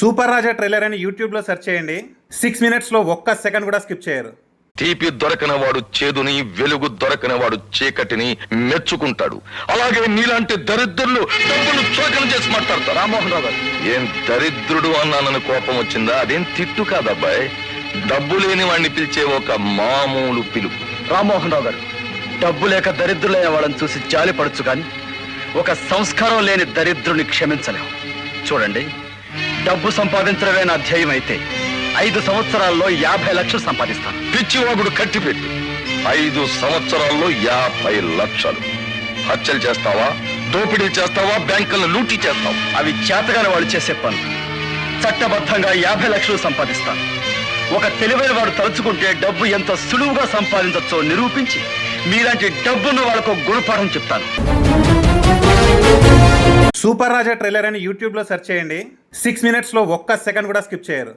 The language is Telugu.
సూపర్ రాజా ట్రైలర్ అని యూట్యూబ్ లో సెర్చ్ చేయండి. 6 minutes లో ఒక్క సెకండ్ కూడా స్కిప్ చేయరు. తీపి దొరకని వాడు చేదుని, వెలుగు దొరకని వాడు చీకటిని మెచ్చుకుంటాడు. అలాగే నీలాంటి దరిద్రులు డబ్బులు చులకన చేసి మాట్లాడతారు. రామ్మోహన్ రావు గారు, ఏం దరిద్రుడు అన్నానని కోపం వచ్చిందా? అదేం తిట్టు కాదబ్బాయ్, డబ్బు లేని వాడిని పిలిచే ఒక మామూలు పిలుపు. రామ్మోహన్ రావు గారు, డబ్బు లేక దరిద్రులైన వాళ్ళని చూసి జాలి పడచ్చు కానీ ఒక సంస్కారం లేని దరిద్రుని క్షమించలేము. చూడండి, డబ్బు సంపాదించడమే నా ధ్యేయం అయితే 5 సంవత్సరాల్లో 50 లక్షలు సంపాదిస్తాను. పిచ్చివాగుడు కట్టిపెట్టు. 5 సంవత్సరాల్లో 50 లక్షలు. హత్యలు చేస్తావా, దోపిడీ చేస్తావా, బ్యాంకులను లూటీ చేస్తావా? అవి చేతగాని వాళ్ళు చేసే పనులు. చట్టబద్ధంగా 50 లక్షలు సంపాదిస్తాను. ఒక తెలివైన వాడు తలుచుకుంటే డబ్బు ఎంత సులువుగా సంపాదించవచ్చో నిరూపించి మీలాంటి డబ్బున్న వాళ్ళకు గుణపాఠం చెప్తాను. సూపర్ రాజా ట్రైలర్ అని యూట్యూబ్ లో సెర్చ్ చేయండి. 6 minutes లో ఒక్క సెకండ్ కూడా స్కిప్ చేయరు.